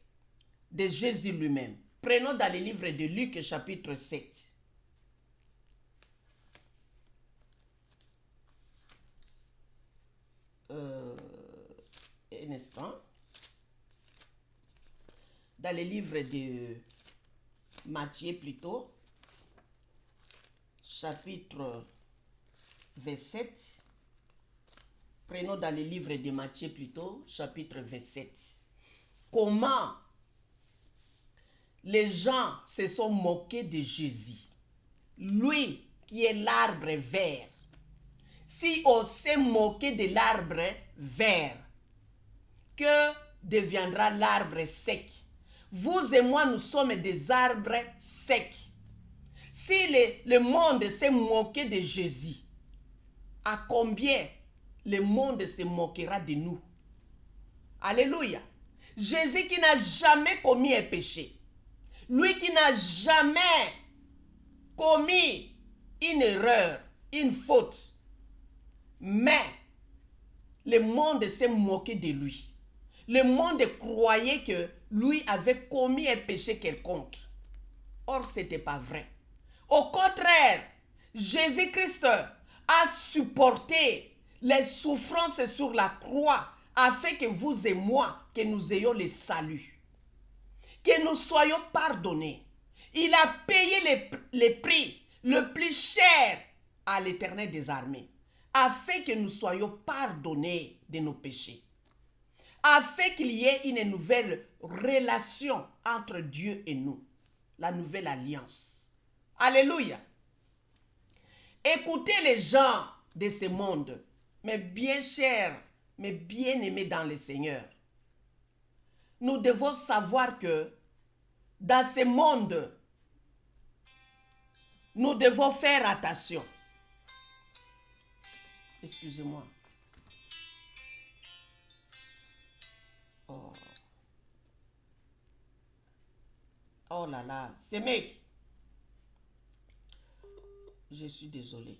de Jésus lui-même. Prenons dans le livre de Luc chapitre 7. Un instant. Dans le livre de Matthieu plutôt, chapitre 27. Prenons dans le livre de Matthieu plutôt, chapitre 27. Comment les gens se sont moqués de Jésus. Lui qui est l'arbre vert. Si on s'est moqué de l'arbre vert, que deviendra l'arbre sec? Vous et moi, nous sommes des arbres secs. Si le monde s'est moqué de Jésus, à combien le monde se moquera de nous? Alléluia. Jésus qui n'a jamais commis un péché. Lui qui n'a jamais commis une erreur, une faute. Mais le monde s'est moqué de lui. Le monde croyait que lui avait commis un péché quelconque. Or, ce n'était pas vrai. Au contraire, Jésus-Christ a supporté les souffrances sur la croix afin que vous et moi, que nous ayons le salut. Que nous soyons pardonnés. Il a payé le prix le plus cher à l'Éternel des armées, afin que nous soyons pardonnés de nos péchés, afin qu'il y ait une nouvelle relation entre Dieu et nous, la nouvelle alliance. Alléluia. Écoutez les gens de ce monde, mes bien chers, mes bien-aimés dans le Seigneur. Nous devons savoir que dans ce monde, nous devons faire attention. Excusez-moi. Oh. Oh là là, ce mec. Je suis désolé.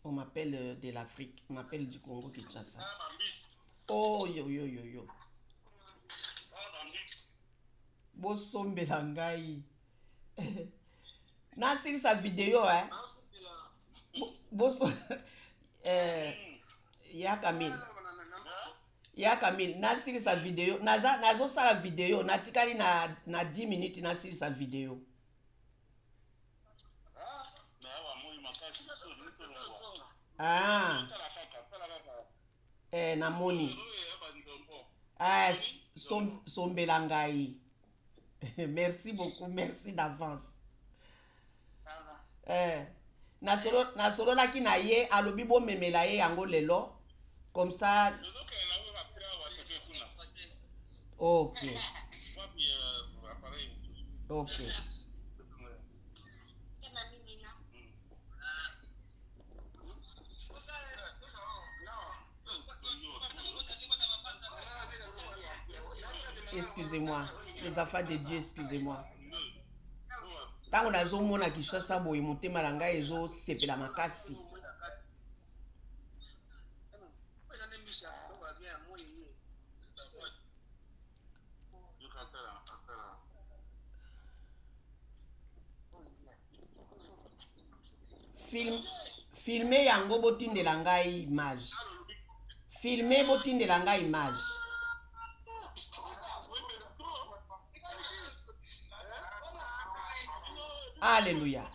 On m'appelle de l'Afrique. On m'appelle du Congo Kinshasa. Oh, yo, yo, yo, yo. Bosombe langai. Nasiri sa vidéo, hein? Boso. Ya Camille. Ya Camille, nasiri sa vidéo. Nazo sa la vidéo. Natikali na 10 minutes nasiri sa vidéo. Ah. Namoni. Ah, Sombelangai. Merci beaucoup, merci d'avance. Nasolo na ki na ye alobi bo memela ye yango lelo comme ça. Ok. Ok. Excusez-moi, les affaires de Dieu, excusez-moi. Tant on a zomona Kinshasa boye motema na ngai ezo sepela makasi. Filmer yango botindela ngai image. Filmer botindela ngai image. Alléluia.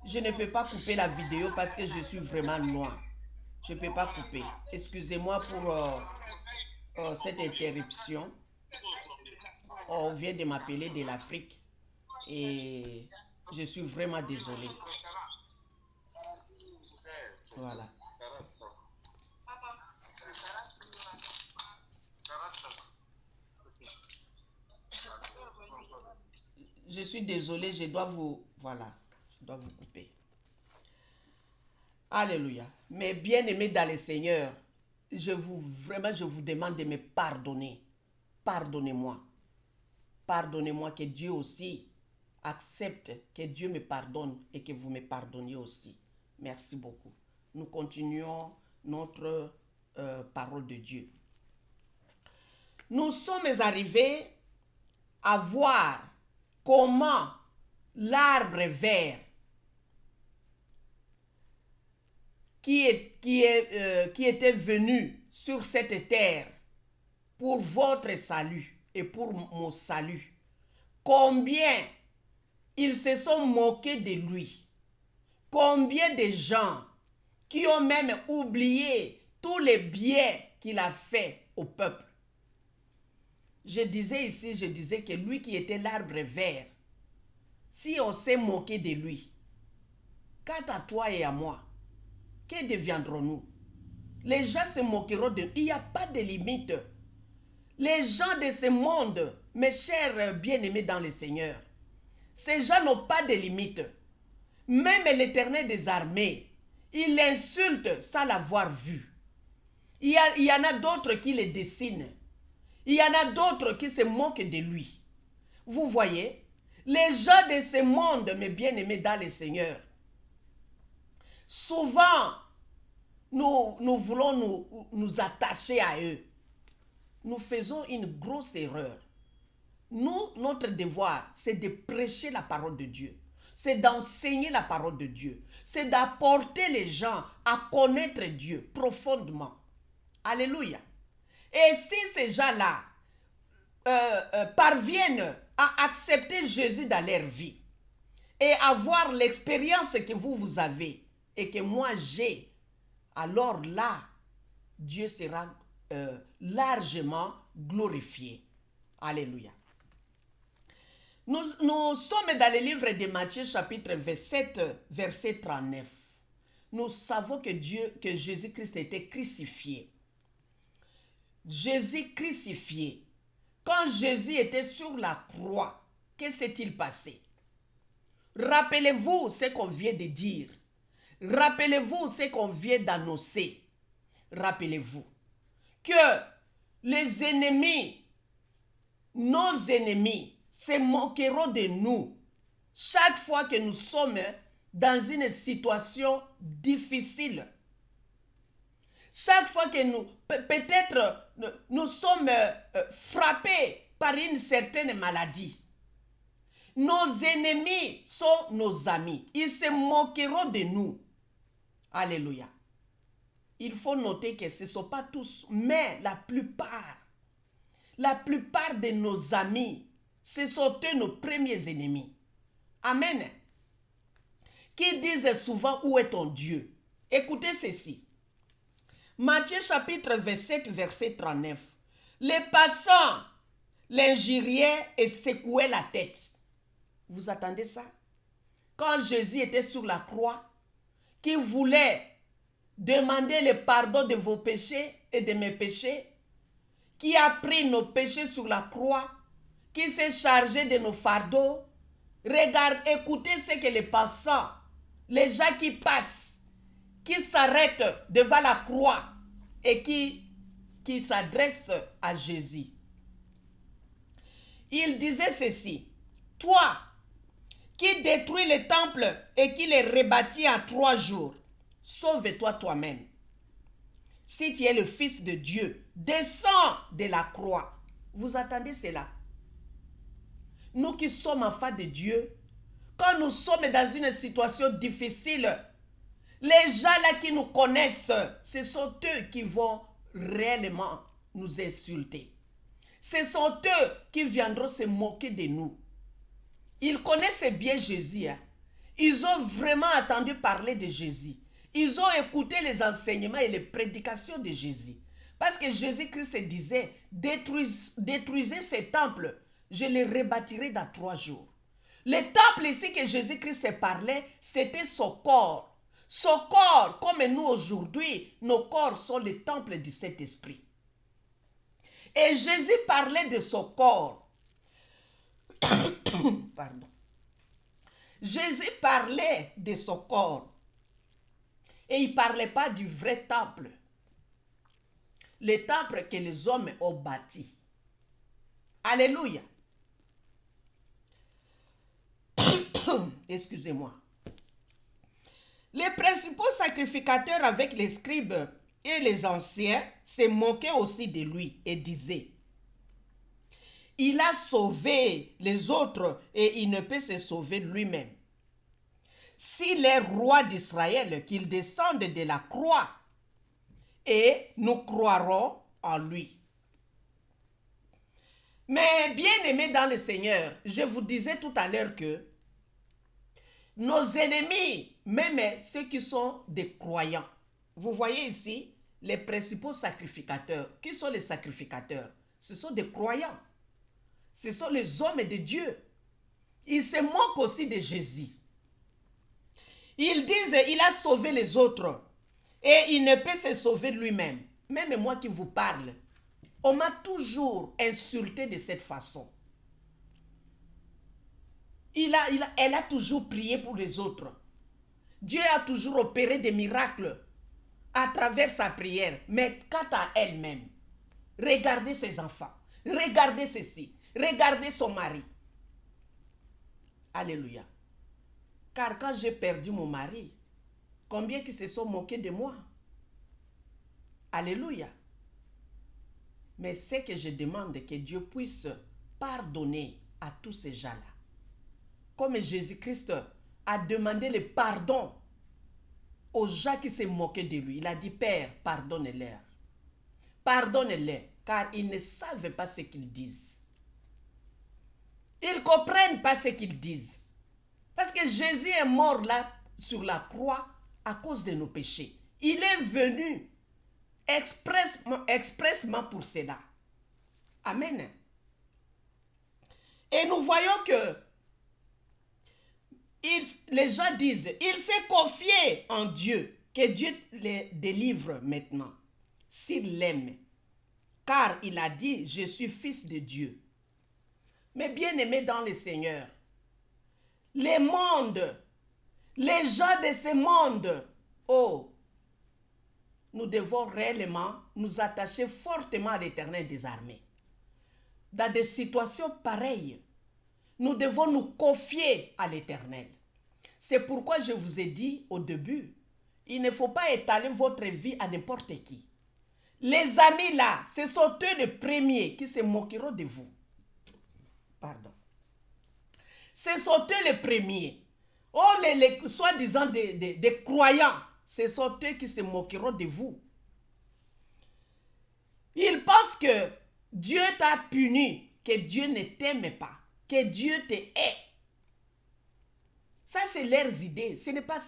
Je ne peux pas couper la vidéo parce que je suis vraiment loin. Je ne peux pas couper. Excusez-moi pour cette interruption. On vient de m'appeler de l'Afrique et je suis vraiment désolé. Voilà. Je suis désolé, je dois vous... Voilà, je dois vous couper. Alléluia. Mais bien aimés dans le Seigneur, je vous demande de me pardonner. Pardonnez-moi. Pardonnez-moi, que Dieu aussi accepte, que Dieu me pardonne et que vous me pardonniez aussi. Merci beaucoup. Nous continuons notre parole de Dieu. Nous sommes arrivés à voir comment l'arbre vert qui était venu sur cette terre pour votre salut et pour mon salut, combien ils se sont moqués de lui, combien de gens qui ont même oublié tous les biens qu'il a fait au peuple. Je disais que lui qui était l'arbre vert, si on s'est moqué de lui, quant à toi et à moi, que deviendrons-nous? Les gens se moqueront de nous. Il n'y a pas de limite. Les gens de ce monde, mes chers bien-aimés dans le Seigneur, ces gens n'ont pas de limite. Même l'Éternel des armées, il l'insulte sans l'avoir vu. Il y en a d'autres qui le dessinent. Il y en a d'autres qui se moquent de lui. Vous voyez, les gens de ce monde, mes bien-aimés dans le Seigneur, souvent, nous voulons nous attacher à eux. Nous faisons une grosse erreur. Nous, notre devoir, c'est de prêcher la parole de Dieu. C'est d'enseigner la parole de Dieu. C'est d'apporter les gens à connaître Dieu profondément. Alléluia. Et si ces gens-là parviennent à accepter Jésus dans leur vie et avoir l'expérience que vous avez et que moi j'ai, alors là, Dieu sera largement glorifié. Alléluia. Nous sommes dans le livre de Matthieu chapitre 27, verset 39. Nous savons que Jésus-Christ était crucifié. Jésus crucifié. Quand Jésus était sur la croix, que s'est-il passé? Rappelez-vous ce qu'on vient de dire. Rappelez-vous ce qu'on vient d'annoncer. Rappelez-vous que les ennemis, nos ennemis, se moqueront de nous chaque fois que nous sommes dans une situation difficile. Chaque fois que nous, peut-être, nous sommes frappés par une certaine maladie, nos ennemis sont nos amis. Ils se moqueront de nous. Alléluia. Il faut noter que ce ne sont pas tous, mais la plupart de nos amis, ce sont eux nos premiers ennemis. Amen. Qui disent souvent, où est ton Dieu? Écoutez ceci. Matthieu chapitre 27, verset 39. Les passants l'injuriaient et secouaient la tête. Vous attendez ça? Quand Jésus était sur la croix, qui voulait demander le pardon de vos péchés et de mes péchés, qui a pris nos péchés sur la croix, qui s'est chargé de nos fardeaux. Écoutez ce que les passants, les gens qui passent, qui s'arrêtent devant la croix et qui s'adressent à Jésus. Il disait ceci: toi qui détruis le temple et qui le rebâtis en 3 jours, sauve-toi toi-même. Si tu es le Fils de Dieu, descends de la croix. Vous attendez cela? Nous qui sommes enfants de Dieu, quand nous sommes dans une situation difficile, les gens là qui nous connaissent, ce sont eux qui vont réellement nous insulter. Ce sont eux qui viendront se moquer de nous. Ils connaissaient bien Jésus. Hein? Ils ont vraiment entendu parler de Jésus. Ils ont écouté les enseignements et les prédications de Jésus. Parce que Jésus-Christ disait, détruisez ces temples, je les rebâtirai dans 3 jours. Le temple ici que Jésus-Christ parlait, c'était son corps. Son corps, comme nous aujourd'hui, nos corps sont les temples du Saint-Esprit. Et Jésus parlait de son corps. Pardon. Jésus parlait de son corps. Et il ne parlait pas du vrai temple. Le temple que les hommes ont bâti. Alléluia. Excusez-moi. Les principaux sacrificateurs avec les scribes et les anciens se moquaient aussi de lui et disaient: il a sauvé les autres et il ne peut se sauver lui-même. S'il est roi d'Israël, qu'il descende de la croix et nous croirons en lui. Mais bien aimés dans le Seigneur, je vous disais tout à l'heure que nos ennemis, même ceux qui sont des croyants, vous voyez ici les principaux sacrificateurs. Qui sont les sacrificateurs? Ce sont des croyants. Ce sont les hommes de Dieu. Ils se moquent aussi de Jésus. Ils disent, il a sauvé les autres et il ne peut se sauver lui-même. Même moi qui vous parle, on m'a toujours insulté de cette façon. Elle a toujours prié pour les autres. Dieu a toujours opéré des miracles à travers sa prière. Mais quant à elle-même, regardez ses enfants, regardez ceci, regardez son mari. Alléluia. Car quand j'ai perdu mon mari, combien qui se sont moqués de moi? Alléluia. Mais c'est que je demande que Dieu puisse pardonner à tous ces gens-là. Comme Jésus-Christ a demandé le pardon aux gens qui se moquaient de lui. Il a dit: Père, pardonne-leur. Pardonne-les, car ils ne savent pas ce qu'ils disent. Ils ne comprennent pas ce qu'ils disent. Parce que Jésus est mort là sur la croix à cause de nos péchés. Il est venu expressement pour cela. Amen. Et nous voyons que les gens disent, il s'est confié en Dieu, que Dieu les délivre maintenant, s'il l'aime. Car il a dit, je suis fils de Dieu. Mais bien aimé dans le Seigneur, les mondes, les gens de ce monde, oh, nous devons réellement nous attacher fortement à l'Éternel des armées. Dans des situations pareilles, nous devons nous confier à l'Éternel. C'est pourquoi je vous ai dit au début, il ne faut pas étaler votre vie à n'importe qui. Les amis là, ce sont eux les premiers qui se moqueront de vous. Pardon. Ce sont eux les premiers. Oh, les soi-disant des croyants, ce sont eux qui se moqueront de vous. Ils pensent que Dieu t'a puni, que Dieu ne t'aime pas, que Dieu te hait. Ça, c'est leurs idées. Ce n'est pas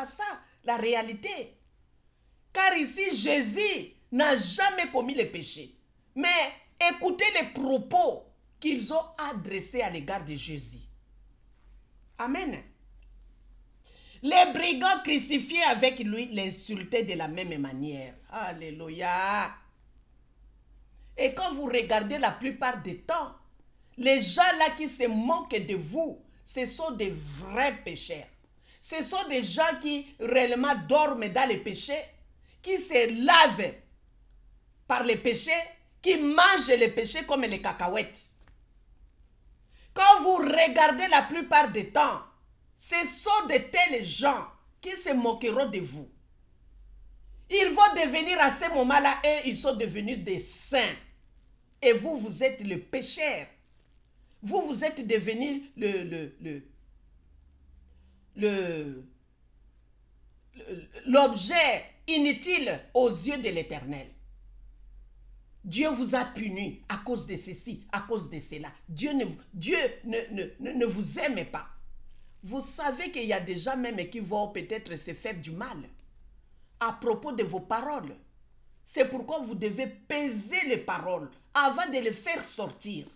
ça la réalité. Car ici, Jésus n'a jamais commis le péché. Mais écoutez les propos qu'ils ont adressés à l'égard de Jésus. Amen. Les brigands crucifiés avec lui l'insultaient de la même manière. Alléluia. Et quand vous regardez la plupart des temps, les gens là qui se moquent de vous, ce sont des vrais pécheurs. Ce sont des gens qui réellement dorment dans les péchés, qui se lavent par les péchés, qui mangent les péchés comme les cacahuètes. Quand vous regardez la plupart des temps, ce sont de tels gens qui se moqueront de vous. Ils vont devenir à ce moment-là, et ils sont devenus des saints. Et vous, vous êtes le pécheur. Vous, vous êtes devenu l'objet inutile aux yeux de l'Éternel. Dieu vous a puni à cause de ceci, à cause de cela. Dieu ne vous aime pas. Vous savez qu'il y a des gens même qui vont peut-être se faire du mal à propos de vos paroles. C'est pourquoi vous devez peser les paroles avant de les faire sortir.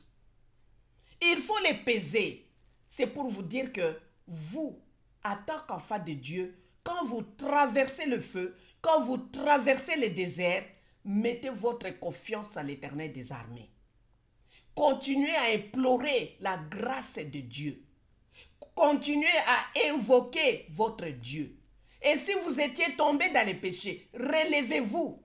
Il faut les peser. C'est pour vous dire que vous, en tant qu'enfant de Dieu, quand vous traversez le feu, quand vous traversez le désert, mettez votre confiance à l'Éternel des armées. Continuez à implorer la grâce de Dieu. Continuez à invoquer votre Dieu. Et si vous étiez tombé dans les péchés, relevez-vous.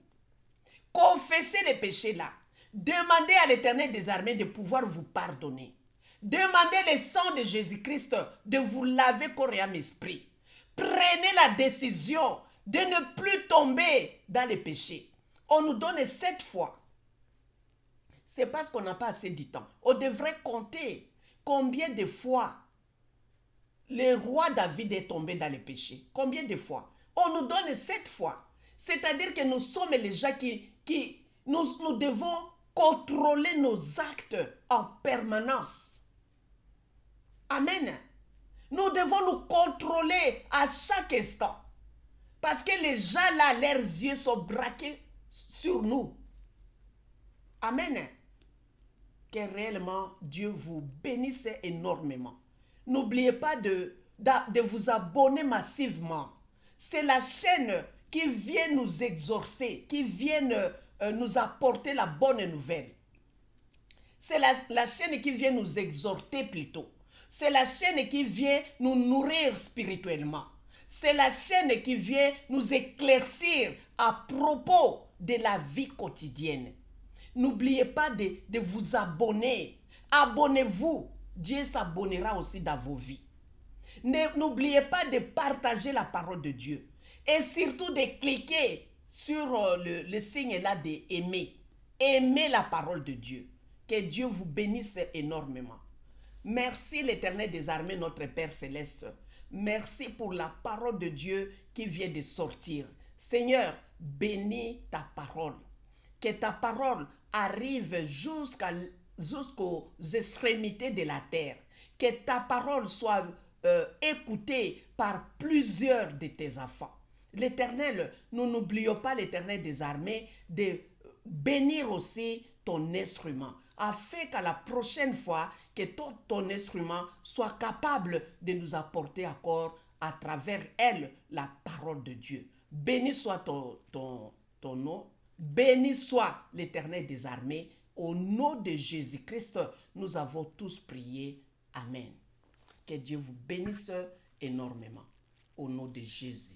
Confessez les péchés là. Demandez à l'Éternel des armées de pouvoir vous pardonner. Demandez le sang de Jésus-Christ de vous laver corps et âme esprit. Prenez la décision de ne plus tomber dans les péchés. On nous donne 7 fois. C'est parce qu'on n'a pas assez de temps. On devrait compter combien de fois le roi David est tombé dans les péchés. Combien de fois? On nous donne 7 fois. C'est-à-dire que nous sommes les gens qui nous devons contrôler nos actes en permanence. Amen. Nous devons nous contrôler à chaque instant. Parce que les gens là, leurs yeux sont braqués sur nous. Amen. Que réellement Dieu vous bénisse énormément. N'oubliez pas de vous abonner massivement. C'est la chaîne qui vient nous exaucer, qui vient nous apporter la bonne nouvelle. C'est la chaîne qui vient nous exhorter plutôt. C'est la chaîne qui vient nous nourrir spirituellement. C'est la chaîne qui vient nous éclaircir à propos de la vie quotidienne. N'oubliez pas de vous abonner. Abonnez-vous. Dieu s'abonnera aussi dans vos vies. N'oubliez pas de partager la parole de Dieu. Et surtout de cliquer sur le signe là d'aimer. Aimez la parole de Dieu. Que Dieu vous bénisse énormément. Merci l'Éternel des armées, notre Père céleste. Merci pour la parole de Dieu qui vient de sortir. Seigneur, bénis ta parole. Que ta parole arrive jusqu'aux extrémités de la terre. Que ta parole soit écoutée par plusieurs de tes enfants. L'Éternel, nous n'oublions pas l'Éternel des armées de bénir aussi ton instrument, afin qu'à la prochaine fois, que ton instrument soit capable de nous apporter encore à travers elle la parole de Dieu. Béni soit ton nom, béni soit l'Éternel des armées. Au nom de Jésus-Christ, nous avons tous prié. Amen. Que Dieu vous bénisse énormément. Au nom de Jésus.